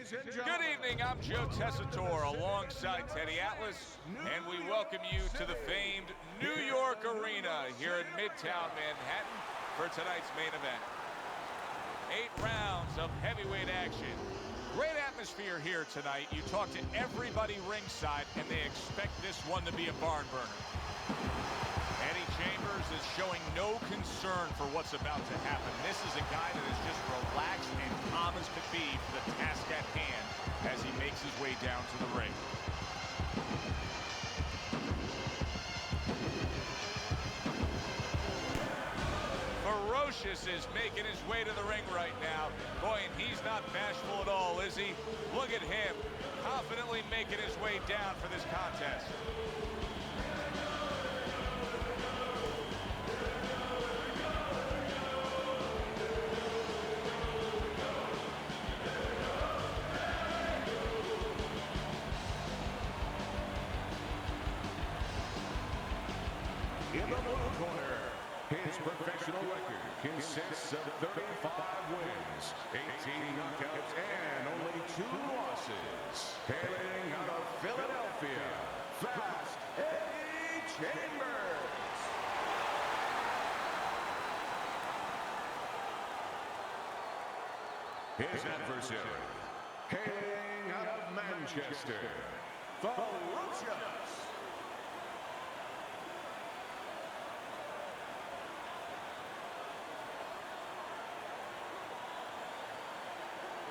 Good evening, I'm Joe Tessitore alongside Teddy Atlas, and we welcome you to the famed New York Arena here in Midtown Manhattan for tonight's main event. 8 rounds of heavyweight action. Great atmosphere here tonight. You talk to everybody ringside, and they expect this one to be a barn burner. Eddie Chambers is showing no concern for what's about to happen. This is a guy that is just relaxed and calm as could be for the task at hand as he makes his way down to the ring. Ferocious is making his way to the ring right now. Boy, and he's not bashful at all, is he? Look at him, confidently making his way down for this contest. In the blue corner, his professional record consists of 35 wins, 18 knockouts, and only 2 losses. Hailing out of Philadelphia, Fast Eddie Chambers. His adversary, hailing out of Manchester, Ferocious.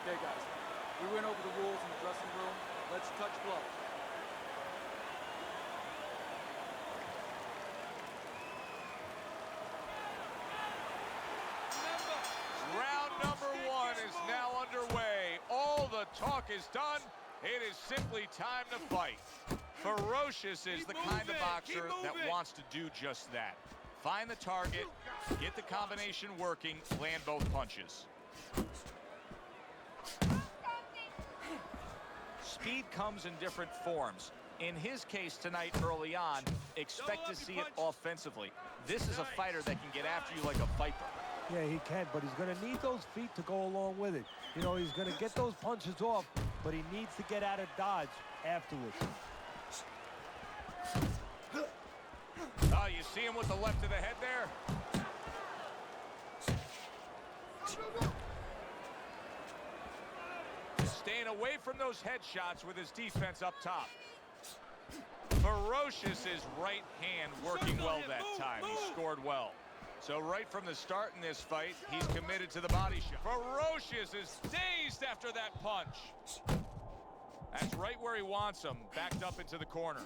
Okay, guys, we went over the rules in the dressing room. Let's touch gloves. Round number 1 is now underway. All the talk is done. It is simply time to fight. Ferocious is the kind of boxer that wants to do just that. Find the target, get the combination working, land both punches. Speed comes in different forms. In his case tonight early on, expect to see it offensively. This is a fighter that can get after you like a viper. Yeah, he can, but he's going to need those feet to go along with it. You know, he's going to get those punches off, but he needs to get out of dodge afterwards. Oh, you see him with the left of the head there? Staying away from those headshots with his defense up top. Ferocious's right hand working well that time. He scored well. So right from the start in this fight, he's committed to the body shot. Ferocious is dazed after that punch. That's right where he wants him, backed up into the corner.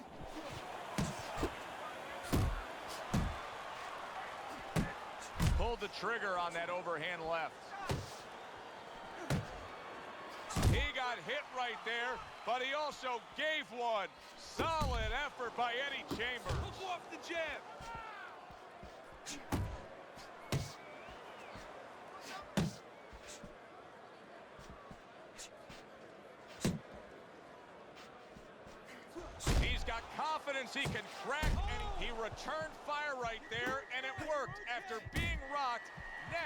Pulled the trigger on that overhand left. He got hit right there, but he also gave one. Solid effort by Eddie Chambers. Look off the jab. He's got confidence he can crack, and he returned fire right there, and it worked. After being rocked,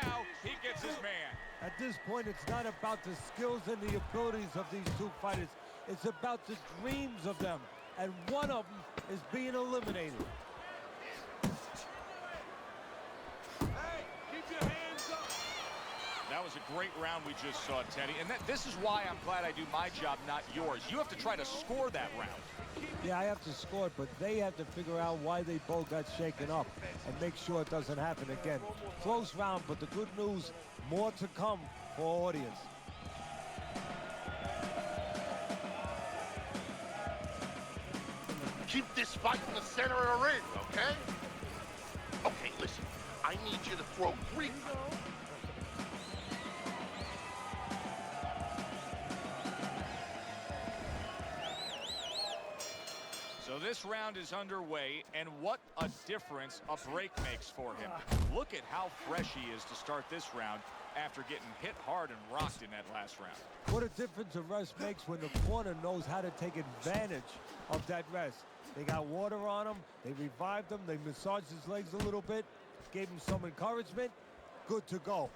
now he gets his man. At this point, it's not about the skills and the abilities of these two fighters. It's about the dreams of them, and one of them is being eliminated. Hey, keep your hands up. That was a great round we just saw, Teddy, and this is why I'm glad I do my job, not yours. You have to try to score that round. Yeah, I have to score it, but they have to figure out why they both got shaken up and make sure it doesn't happen again. Close round, but the good news, more to come for our audience. Keep this fight in the center of the ring, okay? Okay, listen, I need you to throw 3... So this round is underway, and what a difference a break makes for him. Look at how fresh he is to start this round after getting hit hard and rocked in that last round. What a difference a rest makes when the corner knows how to take advantage of that rest. They got water on him, they revived him, they massaged his legs a little bit, gave him some encouragement, good to go.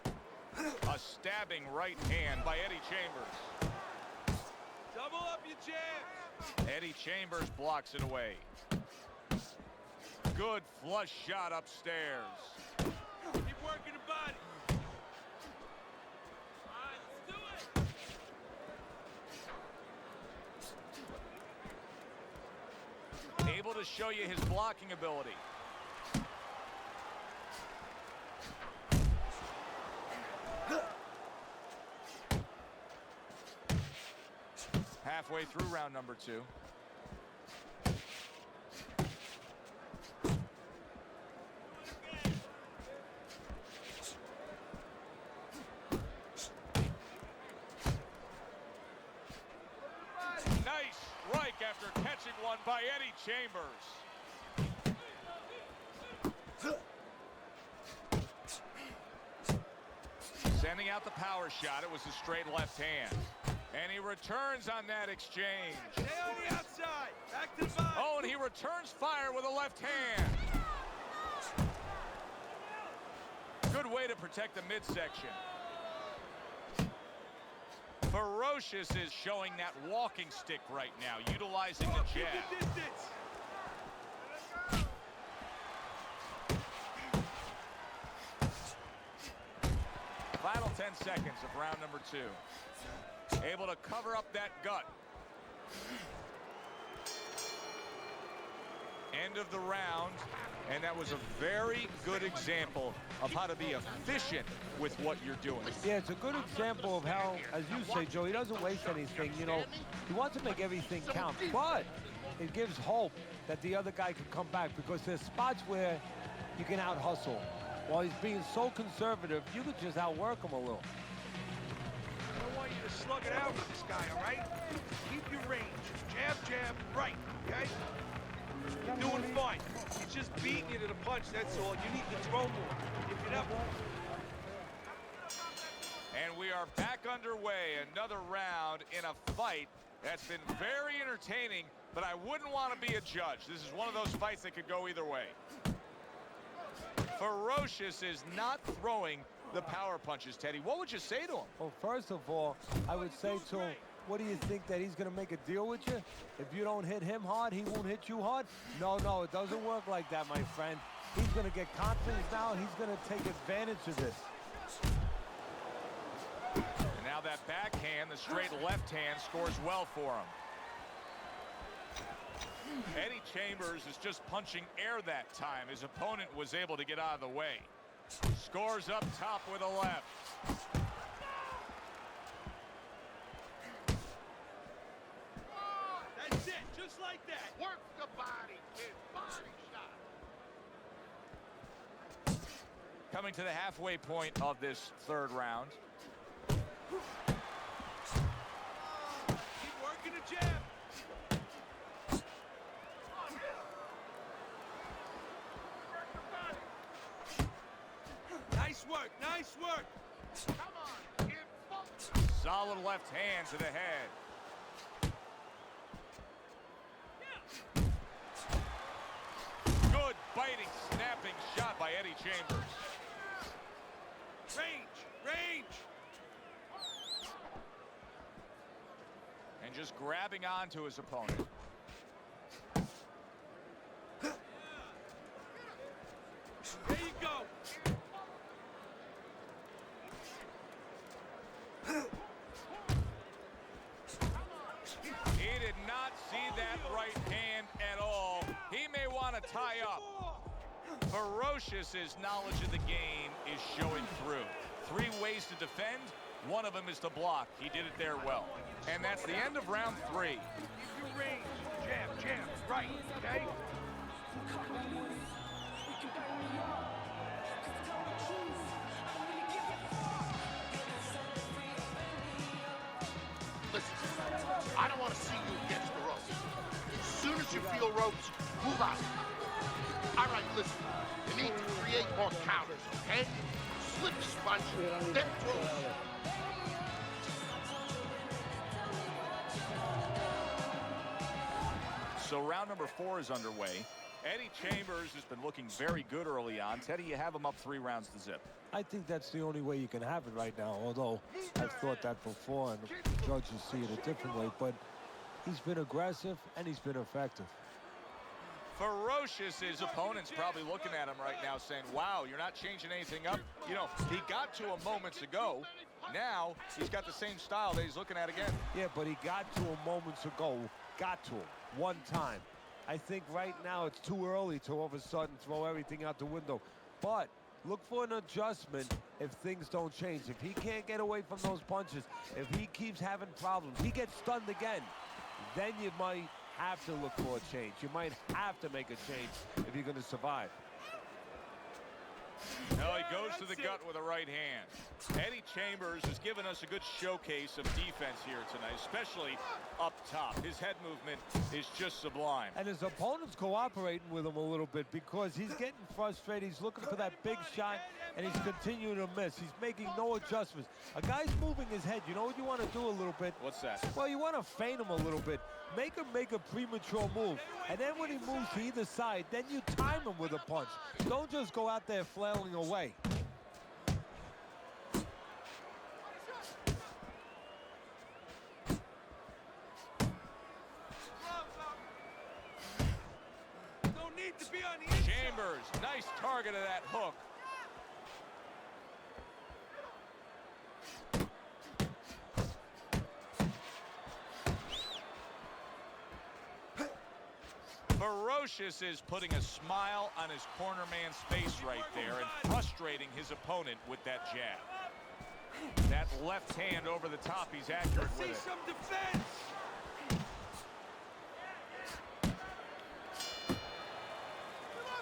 A stabbing right hand by Eddie Chambers. Eddie Chambers blocks it away. Good flush shot upstairs. Keep working the body. All right, let's do it. Able to show you his blocking ability. Halfway through round number 2. Nice strike after catching one by Eddie Chambers. Sending out the power shot. It was a straight left hand. And he returns on that exchange. Stay on the outside. Back to the body. Oh, and he returns fire with a left hand. Good way to protect the midsection. Ferocious is showing that walking stick right now, utilizing the Keep jab. the distance. Final 10 seconds of round number 2. Able to cover up that gut. End of the round, and that was a very good example of how to be efficient with what you're doing. Yeah, it's a good example of how, as you say, Joe, he doesn't waste anything. You know, he wants to make everything count, but it gives hope that the other guy can come back, because there's spots where you can out-hustle. While he's being so conservative, you could just outwork him a little. I don't want you to slug it out with this guy, all right? Keep your range. Jab, jab, right, okay? You're doing fine. He's just beating you to the punch, that's all. You need to throw more. If you never... And we are back underway. Another round in a fight that's been very entertaining, but I wouldn't want to be a judge. This is one of those fights that could go either way. Ferocious is not throwing the power punches, Teddy. What would you say to him? Well, first of all, I would say to him, what do you think, that he's going to make a deal with you? If you don't hit him hard, he won't hit you hard? No, it doesn't work like that, my friend. He's going to get confidence now, and he's going to take advantage of this. And now that backhand, the straight left hand, scores well for him. Eddie Chambers is just punching air that time. His opponent was able to get out of the way. Scores up top with a left. That's it, just like that. Work the body, kid. Body shot. Coming to the halfway point of this third round. Keep working the jab. Nice work, nice work. Come on, kid. Focus. Solid left hand to the head. Good biting, snapping shot by Eddie Chambers. Range. And just grabbing onto his opponent. There you go. He did not see that right hand at all. He may want to tie up. Ferocious's knowledge of the game is showing through. 3 ways to defend. One of them is to block. He did it there well. And that's the end of round 3. Keep your range. Jab, right, okay? Listen, I don't want to see you against the ropes. As soon as you feel ropes, move out. All right, listen. You need to create more counters, okay? Slip this punch, then throw it. So round number 4 is underway. Eddie Chambers has been looking very good early on. Teddy, you have him up 3 rounds to zip. I think that's the only way you can have it right now, although I've thought that before, and judges see it a different way. But He's been aggressive, and he's been effective. Ferocious. His opponent's probably looking at him right now saying, wow, you're not changing anything up. You know, he got to him moments ago. Now he's got the same style that he's looking at again. Yeah, but he got to him moments ago. Got to him one time. I think right now it's too early to all of a sudden throw everything out the window. But look for an adjustment if things don't change. If he can't get away from those punches, if he keeps having problems, he gets stunned again, then you might have to look for a change. You might have to make a change if you're going to survive. No, he goes to the gut with a right hand. Eddie Chambers has given us a good showcase of defense here tonight, especially up top. His head movement is just sublime. And his opponent's cooperating with him a little bit because he's getting frustrated. He's looking for that big shot, and he's continuing to miss. He's making no adjustments. A guy's moving his head. You know what you want to do a little bit? What's that? Well, you want to feint him a little bit. Make him make a premature move. And then when he moves to either side, then you time him with a punch. Don't just go out there flailing away. No need to be on the inside. Chambers, nice target of that hook. Ferocious is putting a smile on his corner man's face right there and frustrating his opponent with that jab. That left hand over the top, he's accurate with See it. some defense.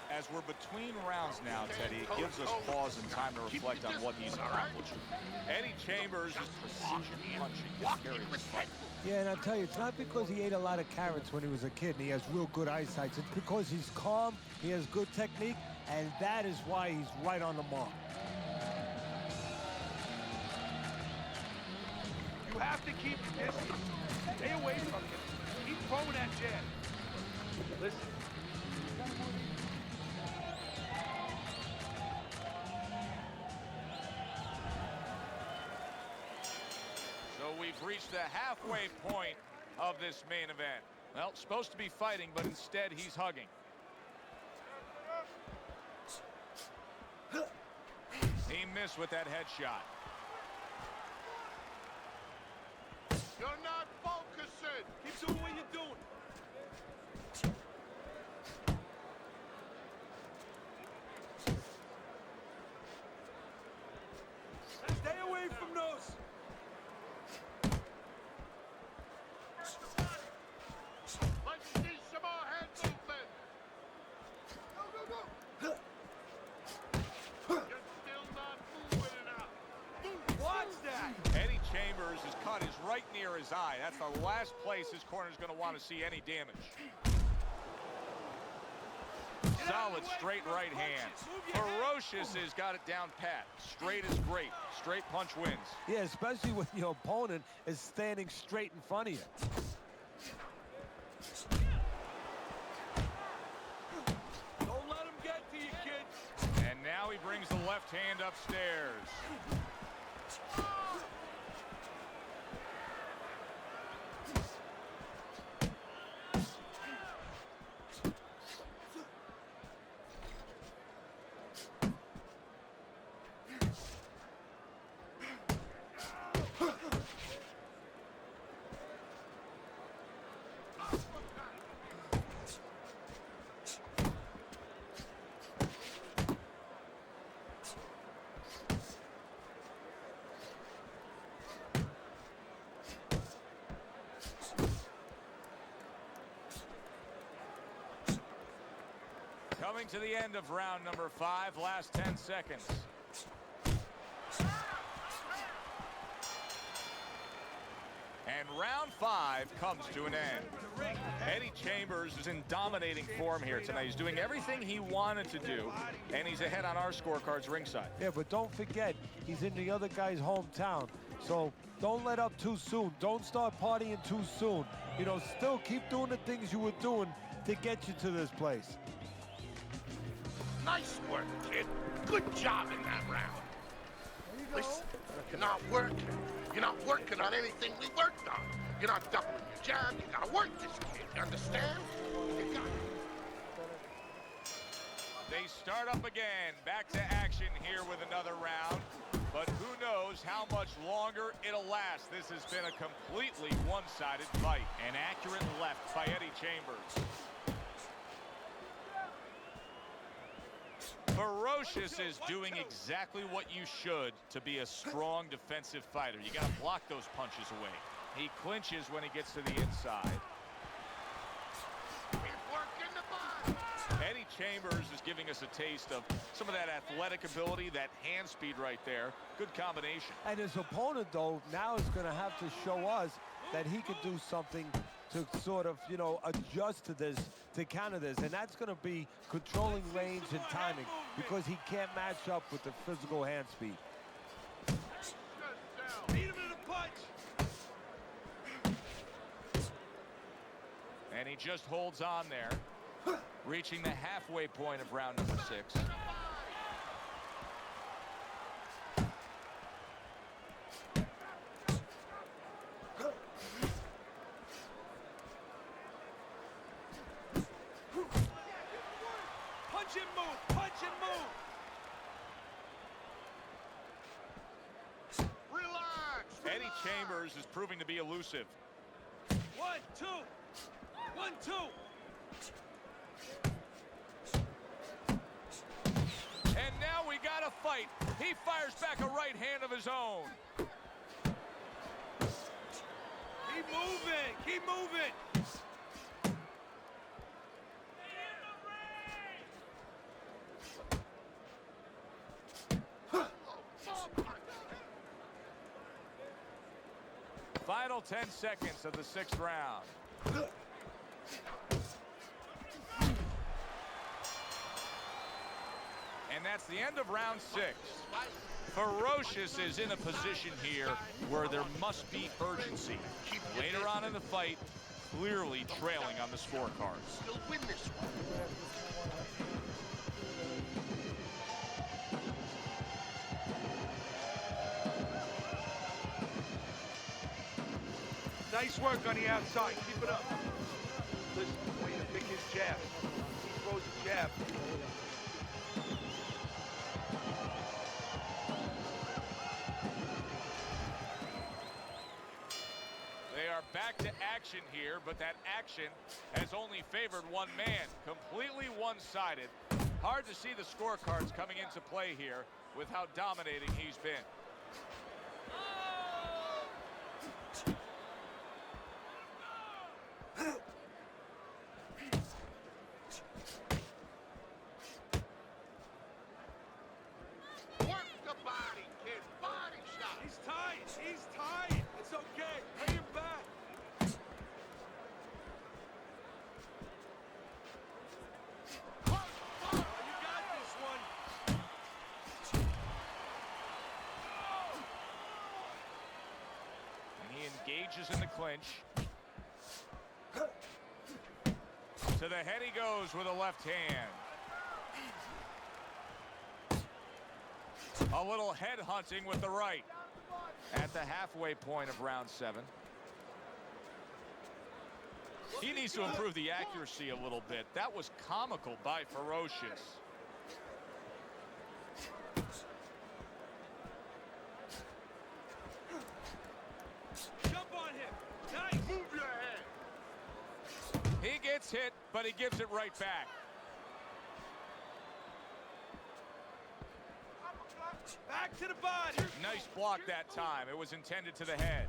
As we're between rounds now, Teddy, it gives us pause and time to reflect on what he's accomplished. Eddie Chambers' precision punching has carried his fight. Yeah, and I'll tell you, it's not because he ate a lot of carrots when he was a kid and he has real good eyesight. It's because he's calm, he has good technique, and that is why he's right on the mark. You have to keep your distance. Stay away from him. Keep throwing that jab. Listen. So we've reached the halfway point of this main event. Well, supposed to be fighting, but instead he's hugging. He missed with that headshot. You're not focusing. Keep doing what you're doing. Stay away from those. Let's see some more hand movement. Go. You're still not moving enough. Watch that. Eddie Chambers' cut is right near his eye. That's the last place his corner's going to want to see any damage. Solid straight right hand. Ferocious has got it down pat. Straight is great. Straight punch wins. Yeah, especially when your opponent is standing straight in front of you. Don't let him get to you, kid. And now he brings the left hand upstairs. Coming to the end of round number 5, last 10 seconds. And round 5 comes to an end. Eddie Chambers is in dominating form here tonight. He's doing everything he wanted to do, and he's ahead on our scorecards ringside. Yeah, but don't forget, he's in the other guy's hometown. So don't let up too soon. Don't start partying too soon. You know, still keep doing the things you were doing to get you to this place. Nice work, kid. Good job in that round. Listen, you're not working. You're not working on anything we worked on. You're not doubling your jab. You gotta work this kid. You understand? You got it. They start up again. Back to action here with another round. But who knows how much longer it'll last. This has been a completely one-sided fight. An accurate left by Eddie Chambers. Ferocious is doing exactly what you should to be a strong defensive fighter. You got to block those punches away. He clinches when he gets to the inside. Eddie Chambers is giving us a taste of some of that athletic ability, that hand speed right there. Good combination. And his opponent, though, now is going to have to show us that he could do something to sort of, you know, adjust to this, to counter this. And that's going to be controlling range and timing, because he can't match up with the physical hand speed. Beat him in a punch. And he just holds on there, reaching the halfway point of round number 6. Punch and move, punch and move. Relax. Eddie Chambers is proving to be elusive. 1, 2. 1, 2. And now we got a fight. He fires back a right hand of his own. Keep moving, keep moving. Final 10 seconds of the 6th round. And that's the end of round 6. Ferocious is in a position here where there must be urgency. Later on in the fight, clearly trailing on the scorecards. You'll win this one. Nice work on the outside. Keep it up. Listen, I want you to pick his jab. He throws a jab. They are back to action here, but that action has only favored one man. Completely one-sided. Hard to see the scorecards coming into play here with how dominating he's been. Work the body, kid. Body shot. He's tired. He's tired. It's okay. Bring him back. You got this one. And he engages in the clinch. To the head he goes with a left hand. A little head hunting with the right. At the halfway point of round 7. He needs to improve the accuracy a little bit. That was comical by Ferocious. Jump on him. Nice. Move your head. He gets hit, but he gives it right back. Back to the body. Nice block that time. It was intended to the head.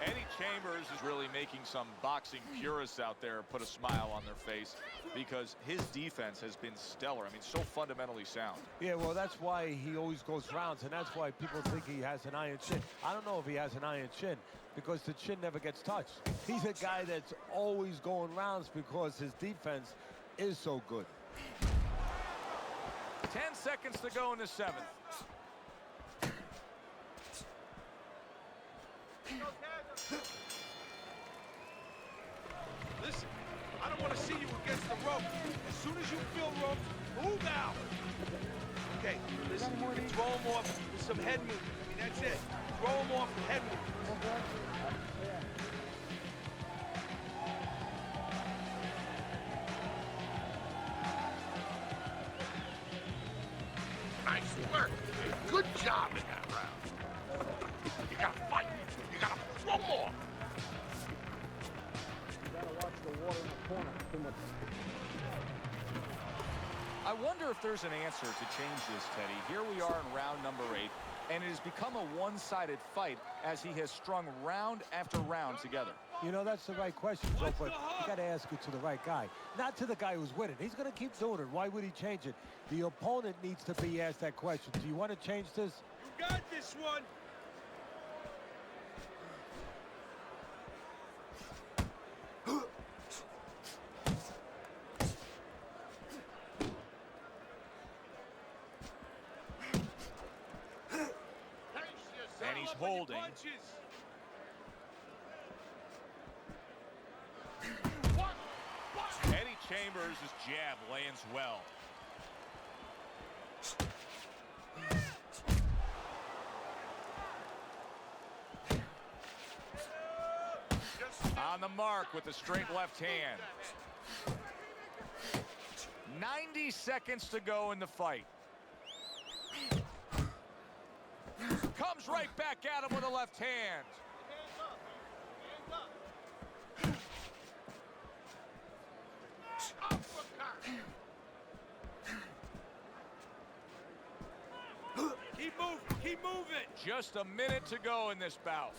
Eddie Chambers is really making some boxing purists out there put a smile on their face, because his defense has been stellar. I mean, so fundamentally sound. Yeah, well, that's why he always goes rounds, and that's why people think he has an iron chin. I don't know if he has an iron chin, because the chin never gets touched. He's a guy that's always going rounds because his defense is so good. 10 seconds to go in the 7th. Listen, I don't want to see you against the rope. As soon as you feel rope, move out. Okay, listen, you can throw him off with some head movement. I mean, that's it. Throw him off with head movement. job in that round. You gotta fight. You gotta throw more. I wonder if there's an answer to change this, Teddy. Here we are in round number 8, and it has become a one-sided fight as he has strung round after round together. You know, that's the right question, Joe, but you got to ask it to the right guy, not to the guy who's winning. He's going to keep doing it. Why would he change it? The opponent needs to be asked that question. Do you want to change this? You got this one. And he's holding. Eddie Chambers' jab lands well. On the mark with the straight left hand. 90 seconds to go in the fight. Comes right back at him with a left hand. Keep moving, keep moving. Just a minute to go in this bout.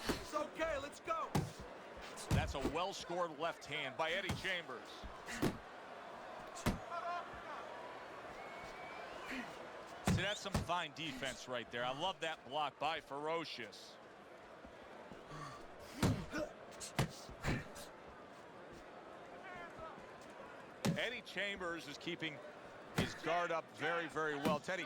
It's okay, let's go. That's a well-scored left hand by Eddie Chambers. See, that's some fine defense right there. I love that block by Ferocious. Eddie Chambers is keeping his guard up very, very well. Teddy,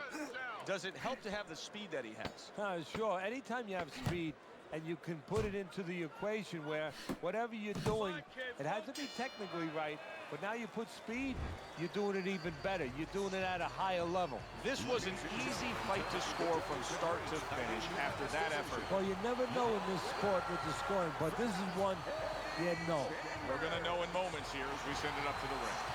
does it help to have the speed that he has? Sure. Anytime you have speed and you can put it into the equation where whatever you're doing, it has to be technically right, but now you put speed, you're doing it even better. You're doing it at a higher level. This was an easy fight to score from start to finish after that effort. Well, you never know in this sport with the scoring, but this is one you know. We're going to know in moments here as we send it up to the ring.